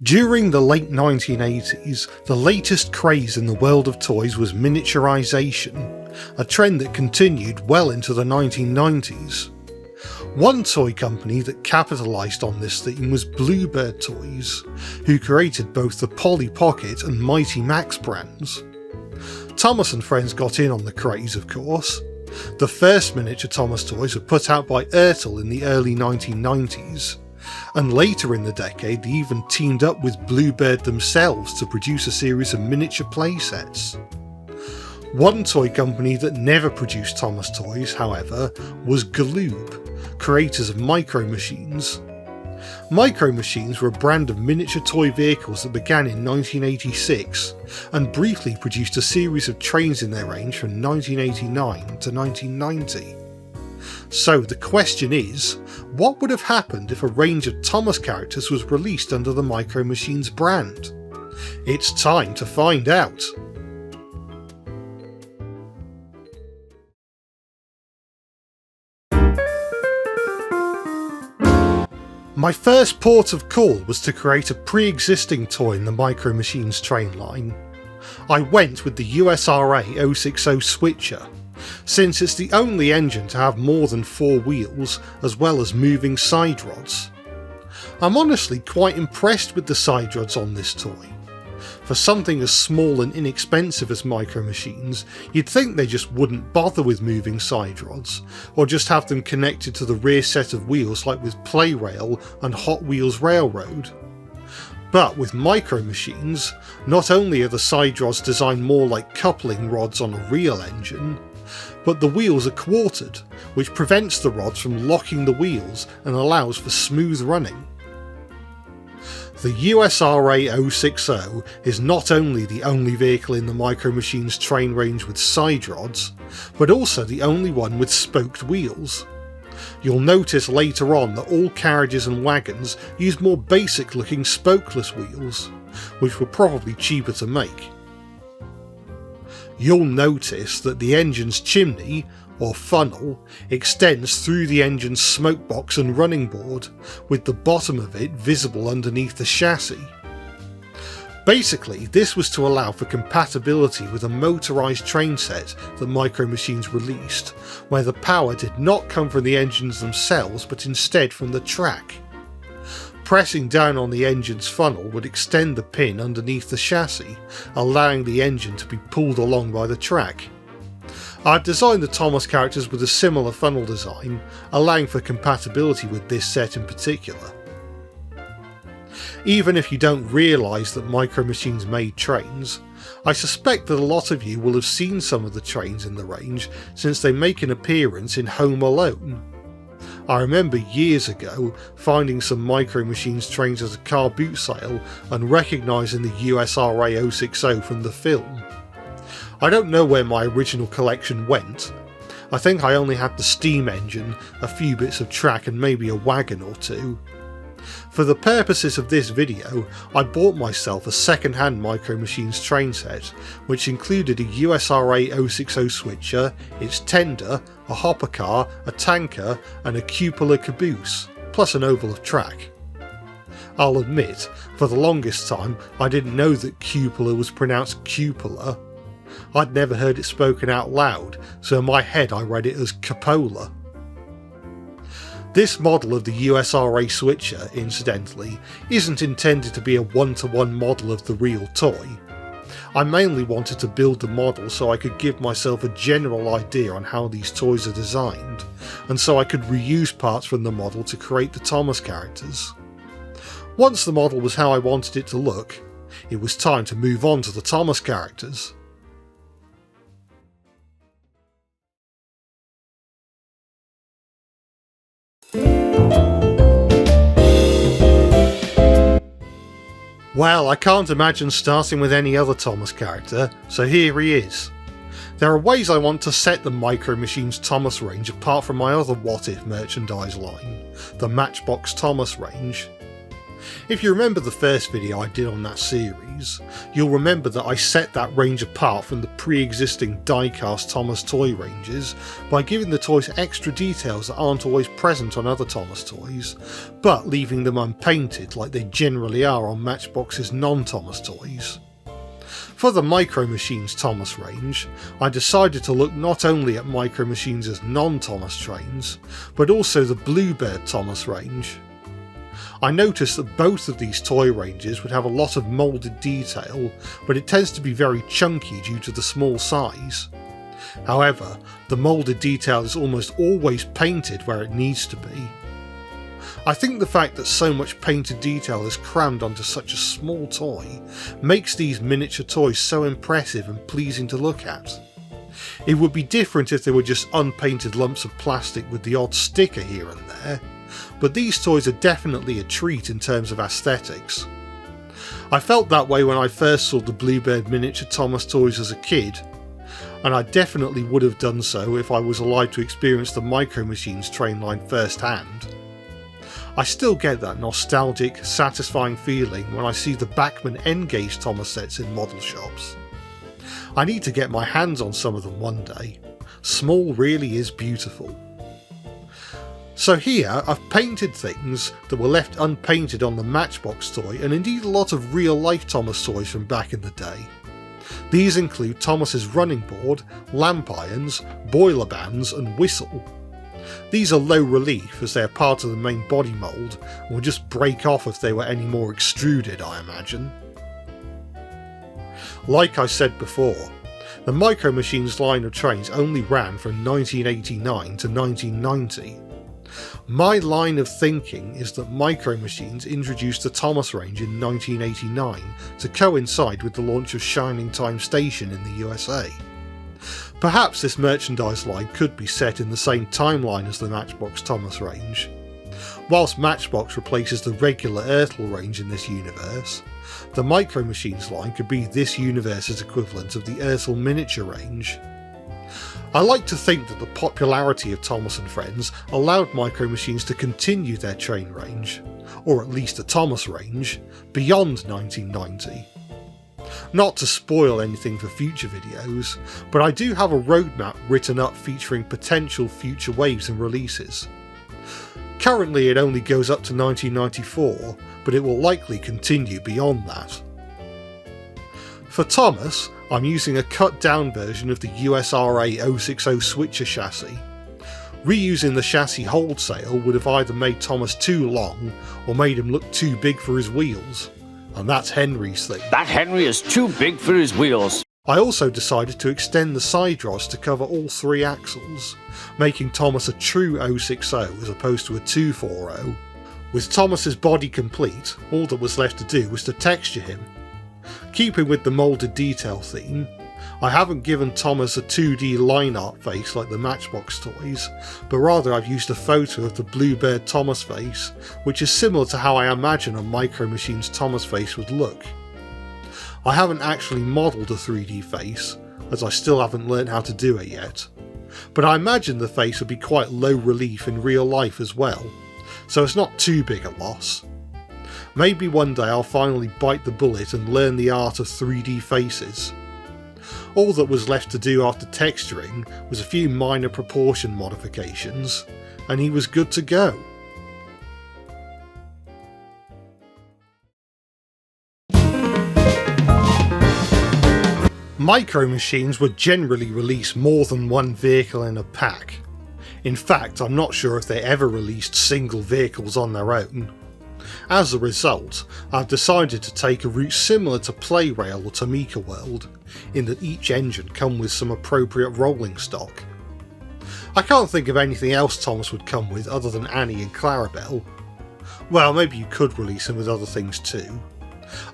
During the late 1980s, the latest craze in the world of toys was miniaturisation, a trend that continued well into the 1990s. One toy company that capitalised on this theme was Bluebird Toys, who created both the Polly Pocket and Mighty Max brands. Thomas and Friends got in on the craze, of course. The first miniature Thomas toys were put out by Ertl in the early 1990s, and later in the decade they even teamed up with Bluebird themselves to produce a series of miniature playsets. One toy company that never produced Thomas toys, however, was Galoob, creators of Micro Machines. Micro Machines were a brand of miniature toy vehicles that began in 1986 and briefly produced a series of trains in their range from 1989 to 1990. So the question is, what would have happened if a range of Thomas characters was released under the Micro Machines brand? It's time to find out! My first port of call was to create a pre-existing toy in the Micro Machines train line. I went with the USRA 060 Switcher, since it's the only engine to have more than 4 wheels as well as moving side rods. I'm honestly quite impressed with the side rods on this toy. For something as small and inexpensive as Micro Machines, you'd think they just wouldn't bother with moving side rods, or just have them connected to the rear set of wheels like with Playrail and Hot Wheels Railroad. But with Micro Machines, not only are the side rods designed more like coupling rods on a real engine, but the wheels are quartered, which prevents the rods from locking the wheels and allows for smooth running. The USRA 060 is not only the only vehicle in the Micro Machines train range with side rods, but also the only one with spoked wheels. You'll notice later on that all carriages and wagons use more basic looking spokeless wheels, which were probably cheaper to make. You'll notice that the engine's chimney, or funnel, extends through the engine's smoke box and running board, with the bottom of it visible underneath the chassis. Basically, this was to allow for compatibility with a motorised train set that Micro Machines released, where the power did not come from the engines themselves but instead from the track. Pressing down on the engine's funnel would extend the pin underneath the chassis, allowing the engine to be pulled along by the track. I've designed the Thomas characters with a similar funnel design, allowing for compatibility with this set in particular. Even if you don't realise that Micro Machines made trains, I suspect that a lot of you will have seen some of the trains in the range since they make an appearance in Home Alone. I remember years ago finding some Micro Machines trains at a car boot sale and recognising the USRA 060 from the film. I don't know where my original collection went. I think I only had the steam engine, a few bits of track and maybe a wagon or two. For the purposes of this video, I bought myself a second-hand Micro Machines train set, which included a USRA 060 switcher, its tender, a hopper car, a tanker and a cupola caboose, plus an oval of track. I'll admit, for the longest time I didn't know that cupola was pronounced cupola. I'd never heard it spoken out loud, so in my head I read it as cupola. This model of the USRA switcher, incidentally, isn't intended to be a one-to-one model of the real toy. I mainly wanted to build the model so I could give myself a general idea on how these toys are designed, and so I could reuse parts from the model to create the Thomas characters. Once the model was how I wanted it to look, it was time to move on to the Thomas characters. Well, I can't imagine starting with any other Thomas character, so here he is. There are ways I want to set the Micro Machines Thomas range apart from my other What If merchandise line, the Matchbox Thomas range. If you remember the first video I did on that series, you'll remember that I set that range apart from the pre-existing die-cast Thomas toy ranges by giving the toys extra details that aren't always present on other Thomas toys, but leaving them unpainted like they generally are on Matchbox's non-Thomas toys. For the Micro Machines Thomas range, I decided to look not only at Micro Machines' non-Thomas trains, but also the Bluebird Thomas range. I noticed that both of these toy ranges would have a lot of moulded detail, but it tends to be very chunky due to the small size. However, the moulded detail is almost always painted where it needs to be. I think the fact that so much painted detail is crammed onto such a small toy makes these miniature toys so impressive and pleasing to look at. It would be different if they were just unpainted lumps of plastic with the odd sticker here and there, but these toys are definitely a treat in terms of aesthetics. I felt that way when I first saw the Bluebird miniature Thomas toys as a kid, and I definitely would have done so if I was alive to experience the Micro Machines train line firsthand. I still get that nostalgic, satisfying feeling when I see the Bachmann N-Gauge Thomas sets in model shops. I need to get my hands on some of them one day. Small really is beautiful. So here I've painted things that were left unpainted on the Matchbox toy, and indeed a lot of real life Thomas toys from back in the day. These include Thomas's running board, lamp irons, boiler bands and whistle. These are low relief as they are part of the main body mould and will just break off if they were any more extruded, I imagine. Like I said before, the Micro Machines line of trains only ran from 1989 to 1990. My line of thinking is that Micro Machines introduced the Thomas range in 1989 to coincide with the launch of Shining Time Station in the USA. Perhaps this merchandise line could be set in the same timeline as the Matchbox Thomas range. Whilst Matchbox replaces the regular Ertl range in this universe, the Micro Machines line could be this universe's equivalent of the Ertl miniature range. I like to think that the popularity of Thomas and Friends allowed Micro Machines to continue their train range, or at least the Thomas range, beyond 1990. Not to spoil anything for future videos, but I do have a roadmap written up featuring potential future waves and releases. Currently it only goes up to 1994, but it will likely continue beyond that. For Thomas, I'm using a cut down version of the USRA 060 switcher chassis. Reusing the chassis wholesale would have either made Thomas too long or made him look too big for his wheels. And that's Henry's thing. That Henry is too big for his wheels. I also decided to extend the side rods to cover all three axles, making Thomas a true 060 as opposed to a 240. With Thomas's body complete, all that was left to do was to texture him. Keeping with the moulded detail theme, I haven't given Thomas a 2D line art face like the Matchbox toys, but rather I've used a photo of the Bluebird Thomas face, which is similar to how I imagine a Micro Machines Thomas face would look. I haven't actually modelled a 3D face, as I still haven't learnt how to do it yet, but I imagine the face would be quite low relief in real life as well, so it's not too big a loss. Maybe one day I'll finally bite the bullet and learn the art of 3D faces. All that was left to do after texturing was a few minor proportion modifications, and he was good to go. Micro Machines would generally release more than one vehicle in a pack. In fact, I'm not sure if they ever released single vehicles on their own. As a result, I've decided to take a route similar to Playrail or Tamika World, in that each engine come with some appropriate rolling stock. I can't think of anything else Thomas would come with other than Annie and Clarabel. Well, maybe you could release him with other things too.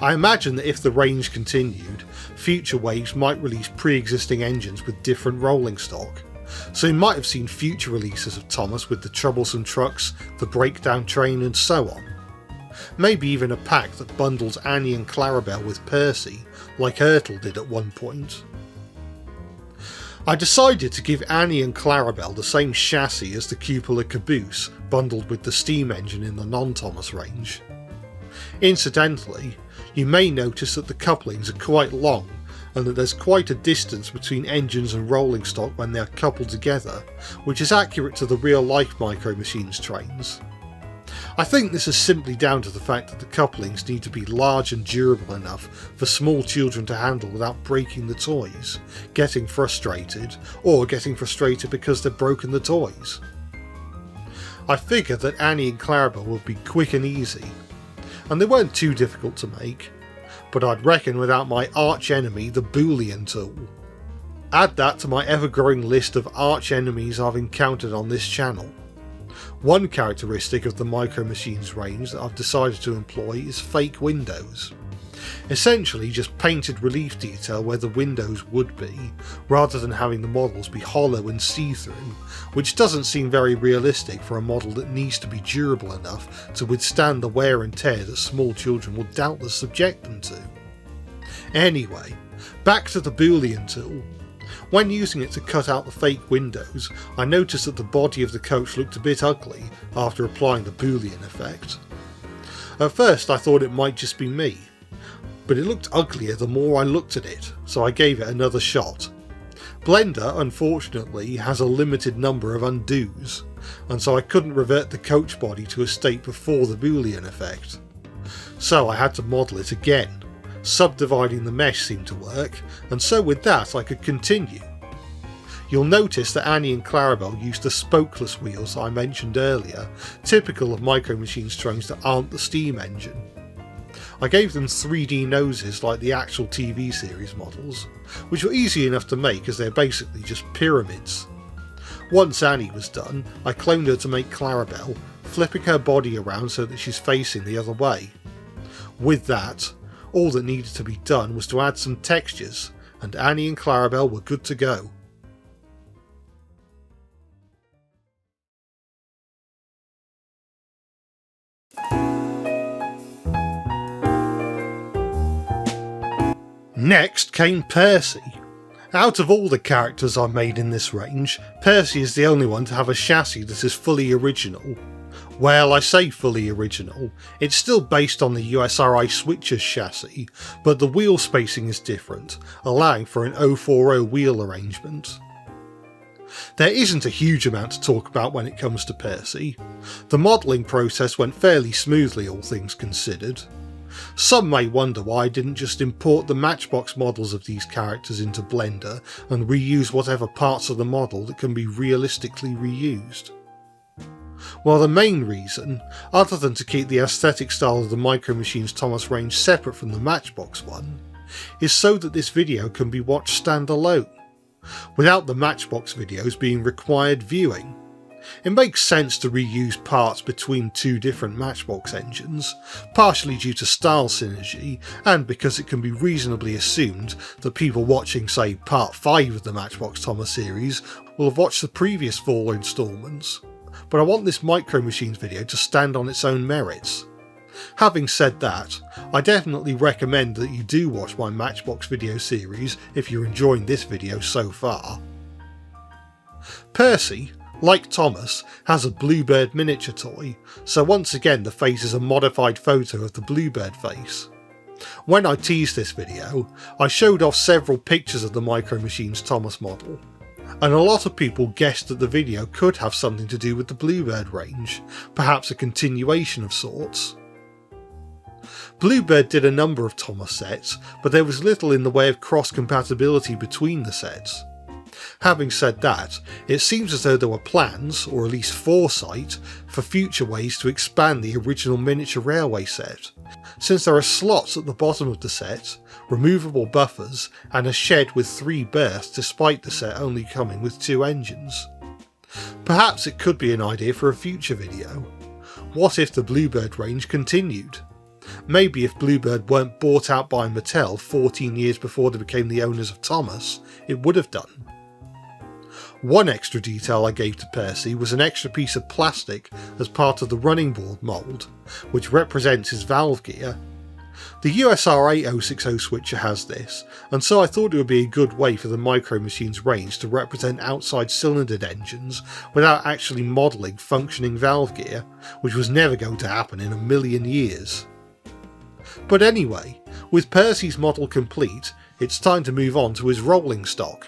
I imagine that if the range continued, future waves might release pre-existing engines with different rolling stock, so you might have seen future releases of Thomas with the troublesome trucks, the breakdown train and so on. Maybe even a pack that bundles Annie and Clarabel with Percy, like Ertl did at one point. I decided to give Annie and Clarabel the same chassis as the cupola caboose, bundled with the steam engine in the non-Thomas range. Incidentally, you may notice that the couplings are quite long and that there's quite a distance between engines and rolling stock when they are coupled together, which is accurate to the real-life Micro Machines trains. I think this is simply down to the fact that the couplings need to be large and durable enough for small children to handle without breaking the toys, getting frustrated, or getting frustrated because they've broken the toys. I figured that Annie and Clarabel would be quick and easy, and they weren't too difficult to make, but I'd reckon without my arch enemy, the Boolean tool. Add that to my ever-growing list of arch enemies I've encountered on this channel. One characteristic of the Micro Machines range that I've decided to employ is fake windows. Essentially just painted relief detail where the windows would be, rather than having the models be hollow and see-through, which doesn't seem very realistic for a model that needs to be durable enough to withstand the wear and tear that small children will doubtless subject them to. Anyway, back to the Boolean tool. When using it to cut out the fake windows, I noticed that the body of the coach looked a bit ugly after applying the Boolean effect. At first I thought it might just be me, but it looked uglier the more I looked at it, so I gave it another shot. Blender, unfortunately, has a limited number of undos, and so I couldn't revert the coach body to a state before the Boolean effect. So I had to model it again. Subdividing the mesh seemed to work, and so with that I could continue. You'll notice that Annie and Clarabel used the spokeless wheels I mentioned earlier, typical of Micro Machines trains that aren't the steam engine. I gave them 3D noses like the actual TV series models, which were easy enough to make as they're basically just pyramids. Once Annie was done, I cloned her to make Clarabel, flipping her body around so that she's facing the other way. With that, all that needed to be done was to add some textures, and Annie and Clarabel were good to go. Next came Percy. Out of all the characters I've made in this range, Percy is the only one to have a chassis that is fully original. Well, I say fully original, it's still based on the USRI Switcher's chassis, but the wheel spacing is different, allowing for an 040 wheel arrangement. There isn't a huge amount to talk about when it comes to Percy. The modelling process went fairly smoothly, all things considered. Some may wonder why I didn't just import the Matchbox models of these characters into Blender and reuse whatever parts of the model that can be realistically reused. Well, the main reason, other than to keep the aesthetic style of the Micro Machines Thomas range separate from the Matchbox one, is so that this video can be watched standalone, without the Matchbox videos being required viewing. It makes sense to reuse parts between two different Matchbox engines, partially due to style synergy, and because it can be reasonably assumed that people watching, say, Part 5 of the Matchbox Thomas series will have watched the previous 4 instalments. But I want this Micro Machines video to stand on its own merits. Having said that, I definitely recommend that you do watch my Matchbox video series if you're enjoying this video so far. Percy, like Thomas, has a Bluebird miniature toy, so once again the face is a modified photo of the Bluebird face. When I teased this video, I showed off several pictures of the Micro Machines Thomas model, and a lot of people guessed that the video could have something to do with the Bluebird range, perhaps a continuation of sorts. Bluebird did a number of Thomas sets, but there was little in the way of cross-compatibility between the sets. Having said that, it seems as though there were plans, or at least foresight, for future ways to expand the original miniature railway set, since there are slots at the bottom of the set, removable buffers, and a shed with 3 berths despite the set only coming with 2 engines. Perhaps it could be an idea for a future video. What if the Bluebird range continued? Maybe if Bluebird weren't bought out by Mattel 14 years before they became the owners of Thomas, it would have done. One extra detail I gave to Percy was an extra piece of plastic as part of the running board mould, which represents his valve gear. The USRA 060 switcher has this, and so I thought it would be a good way for the Micro Machines range to represent outside cylindered engines without actually modelling functioning valve gear, which was never going to happen in a million years. But anyway, with Percy's model complete, it's time to move on to his rolling stock.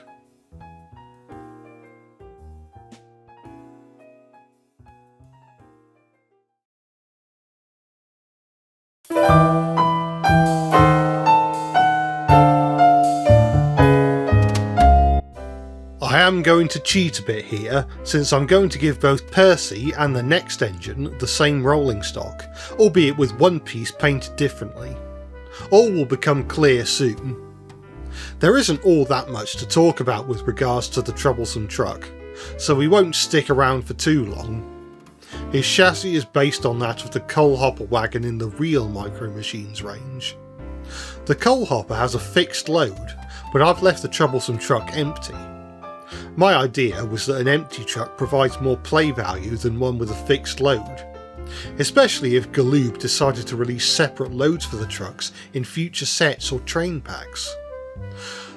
I am going to cheat a bit here, since I'm going to give both Percy and the next engine the same rolling stock, albeit with one piece painted differently. All will become clear soon. There isn't all that much to talk about with regards to the troublesome truck, so we won't stick around for too long. His chassis is based on that of the coal hopper wagon in the real Micro Machines range. The coal hopper has a fixed load, but I've left the troublesome truck empty. My idea was that an empty truck provides more play value than one with a fixed load, especially if Galoob decided to release separate loads for the trucks in future sets or train packs.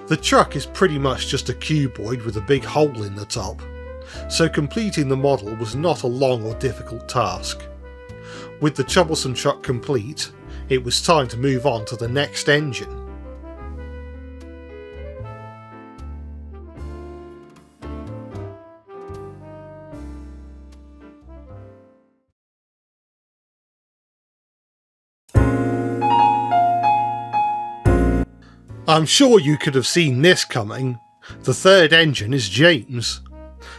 The truck is pretty much just a cuboid with a big hole in the top, so completing the model was not a long or difficult task. With the troublesome truck complete, it was time to move on to the next engine. I'm sure you could have seen this coming. The third engine is James.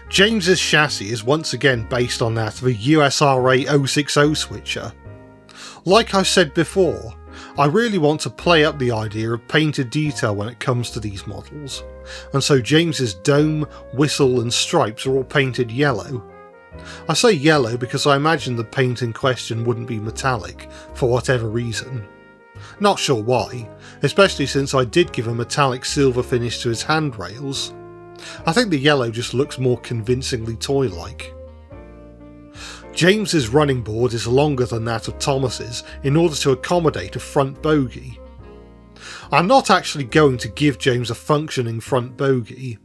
James's chassis is once again based on that of a USRA 060 switcher. Like I said before, I really want to play up the idea of painted detail when it comes to these models, and so James's dome, whistle and stripes are all painted yellow. I say yellow because I imagine the paint in question wouldn't be metallic, for whatever reason. Not sure why, especially since I did give a metallic silver finish to his handrails. I think the yellow just looks more convincingly toy-like. James's running board is longer than that of Thomas's in order to accommodate a front bogie. I'm not actually going to give James a functioning front bogie,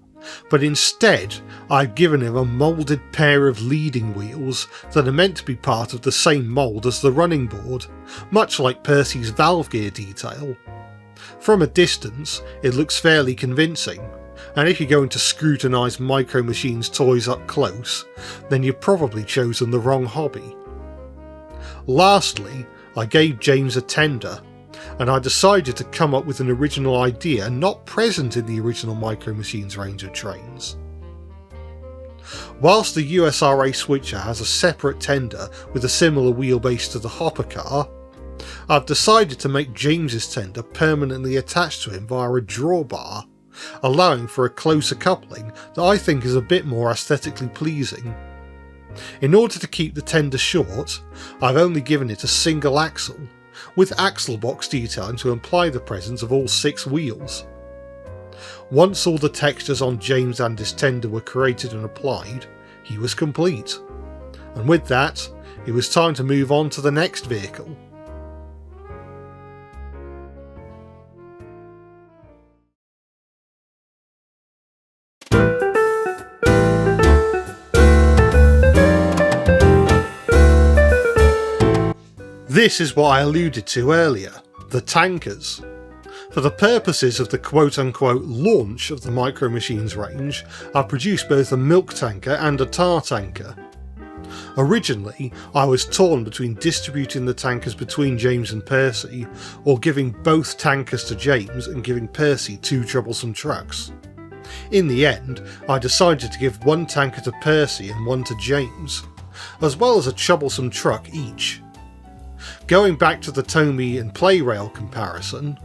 but instead I've given him a moulded pair of leading wheels that are meant to be part of the same mould as the running board, much like Percy's valve gear detail. From a distance, it looks fairly convincing, and if you're going to scrutinise Micro Machines toys up close, then you've probably chosen the wrong hobby. Lastly, I gave James a tender, and I decided to come up with an original idea not present in the original Micro Machines range of trains. Whilst the USRA switcher has a separate tender with a similar wheelbase to the hopper car, I've decided to make James's tender permanently attached to him via a drawbar, allowing for a closer coupling that I think is a bit more aesthetically pleasing. In order to keep the tender short, I've only given it a single axle, with axle box detailing to imply the presence of all 6 wheels. Once all the textures on James and his tender were created and applied, he was complete. And with that, it was time to move on to the next vehicle. This is what I alluded to earlier, the tankers. For the purposes of the quote-unquote launch of the Micro Machines range, I produced both a milk tanker and a tar tanker. Originally, I was torn between distributing the tankers between James and Percy, or giving both tankers to James and giving Percy 2 troublesome trucks. In the end, I decided to give one tanker to Percy and one to James, as well as a troublesome truck each. Going back to the Tomy and Playrail comparison,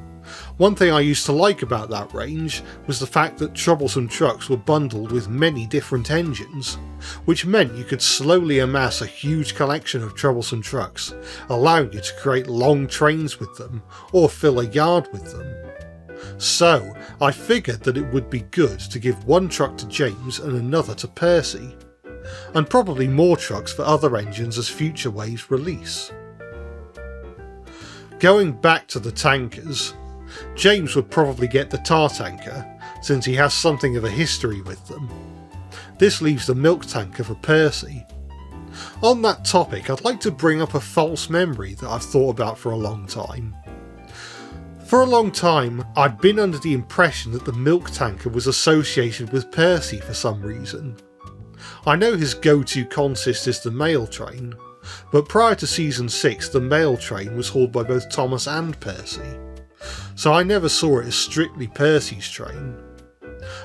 one thing I used to like about that range was the fact that troublesome trucks were bundled with many different engines, which meant you could slowly amass a huge collection of troublesome trucks, allowing you to create long trains with them, or fill a yard with them. So, I figured that it would be good to give one truck to James and another to Percy, and probably more trucks for other engines as future waves release. Going back to the tankers, James would probably get the tar tanker, since he has something of a history with them. This leaves the milk tanker for Percy. On that topic, I'd like to bring up a false memory that I've thought about for a long time. For a long time, I'd been under the impression that the milk tanker was associated with Percy for some reason. I know his go-to consist is the mail train, but prior to Season 6 the mail train was hauled by both Thomas and Percy, so I never saw it as strictly Percy's train.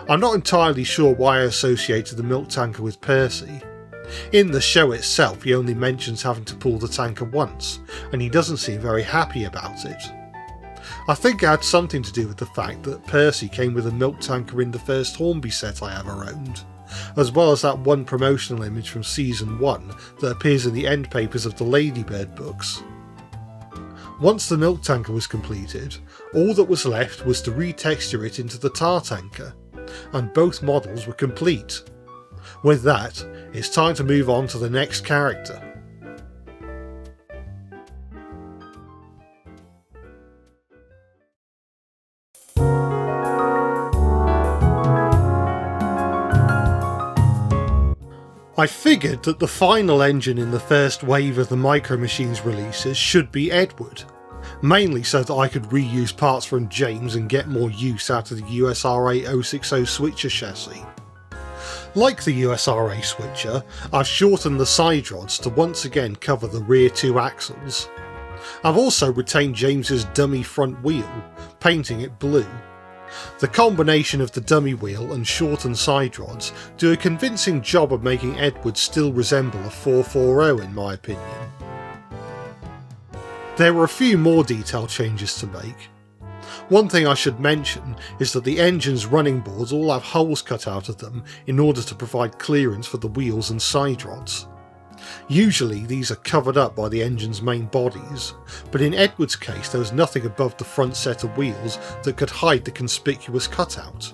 I'm not entirely sure why I associated the milk tanker with Percy. In the show itself he only mentions having to pull the tanker once, and he doesn't seem very happy about it. I think it had something to do with the fact that Percy came with a milk tanker in the first Hornby set I ever owned, as well as that one promotional image from Season 1 that appears in the end papers of the Ladybird books. Once the milk tanker was completed, all that was left was to retexture it into the tar tanker, and both models were complete. With that, it's time to move on to the next character. I figured that the final engine in the first wave of the Micro Machines releases should be Edward, mainly so that I could reuse parts from James and get more use out of the USRA 060 switcher chassis. Like the USRA switcher, I've shortened the side rods to once again cover the rear two axles. I've also retained James's dummy front wheel, painting it blue. The combination of the dummy wheel and shortened side rods do a convincing job of making Edward still resemble a 440 in my opinion. There were a few more detail changes to make. One thing I should mention is that the engine's running boards all have holes cut out of them in order to provide clearance for the wheels and side rods. Usually these are covered up by the engine's main bodies, but in Edward's case there was nothing above the front set of wheels that could hide the conspicuous cutout.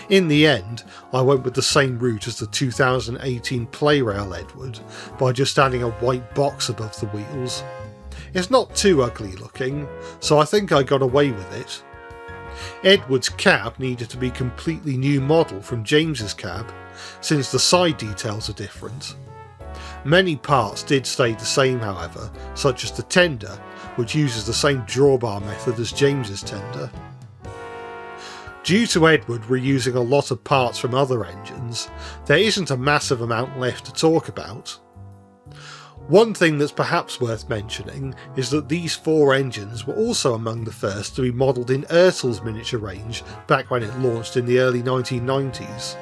In the end, I went with the same route as the 2018 Playrail Edward, by just adding a white box above the wheels. It's not too ugly looking, so I think I got away with it. Edward's cab needed to be a completely new model from James's cab, since the side details are different. Many parts did stay the same however, such as the tender, which uses the same drawbar method as James's tender. Due to Edward reusing a lot of parts from other engines, there isn't a massive amount left to talk about. One thing that's perhaps worth mentioning is that these four engines were also among the first to be modelled in Ertl's miniature range back when it launched in the early 1990s.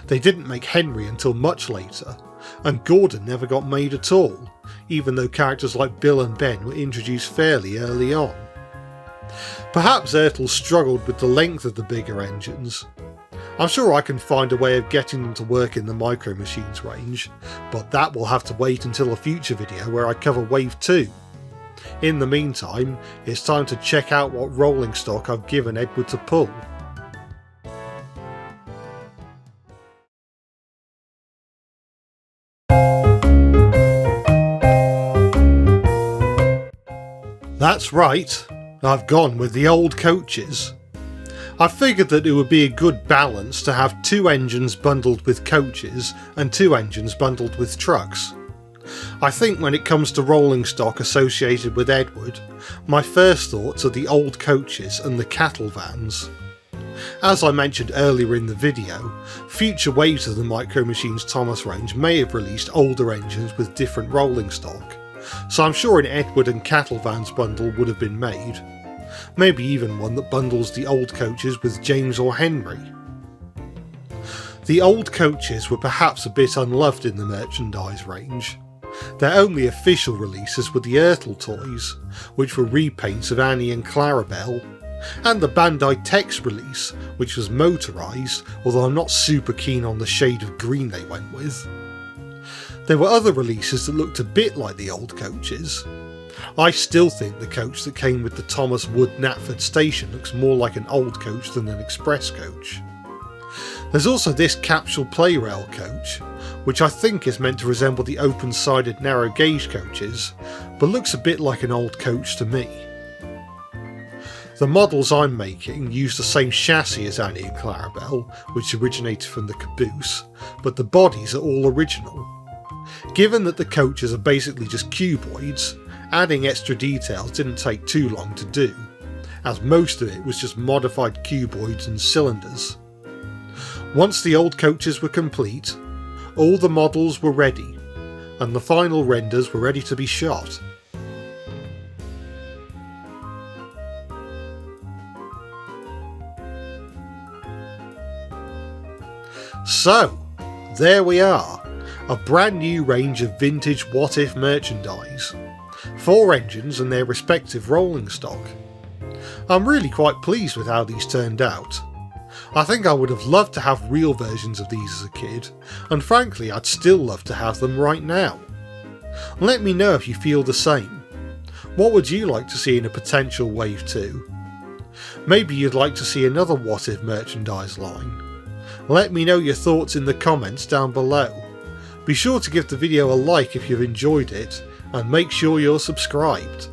They didn't make Henry until much later, and Gordon never got made at all, even though characters like Bill and Ben were introduced fairly early on. Perhaps Ertl struggled with the length of the bigger engines. I'm sure I can find a way of getting them to work in the Micro Machines range, but that will have to wait until a future video where I cover Wave 2. In the meantime, it's time to check out what rolling stock I've given Edward to pull. That's right, I've gone with the old coaches. I figured that it would be a good balance to have two engines bundled with coaches and two engines bundled with trucks. I think when it comes to rolling stock associated with Edward, my first thoughts are the old coaches and the cattle vans. As I mentioned earlier in the video, future waves of the Micro Machines Thomas range may have released older engines with different rolling stock, so I'm sure an Edward and cattle vans bundle would have been made. Maybe even one that bundles the old coaches with James or Henry. The old coaches were perhaps a bit unloved in the merchandise range. Their only official releases were the Ertl toys, which were repaints of Annie and Clarabel, and the Bandai Tex release, which was motorised, although I'm not super keen on the shade of green they went with. There were other releases that looked a bit like the old coaches. I still think the coach that came with the Thomas Wood Knapford station looks more like an old coach than an express coach. There's also this capsule Playrail coach, which I think is meant to resemble the open-sided narrow gauge coaches, but looks a bit like an old coach to me. The models I'm making use the same chassis as Annie and Clarabel, which originated from the caboose, but the bodies are all original. Given that the coaches are basically just cuboids, adding extra details didn't take too long to do, as most of it was just modified cuboids and cylinders. Once the old coaches were complete, all the models were ready, and the final renders were ready to be shot. So, there we are, a brand new range of vintage What If merchandise, 4 engines and their respective rolling stock. I'm really quite pleased with how these turned out. I think I would have loved to have real versions of these as a kid, and frankly I'd still love to have them right now. Let me know if you feel the same. What would you like to see in a potential Wave 2? Maybe you'd like to see another What If merchandise line. Let me know your thoughts in the comments down below. Be sure to give the video a like if you've enjoyed it, and make sure you're subscribed.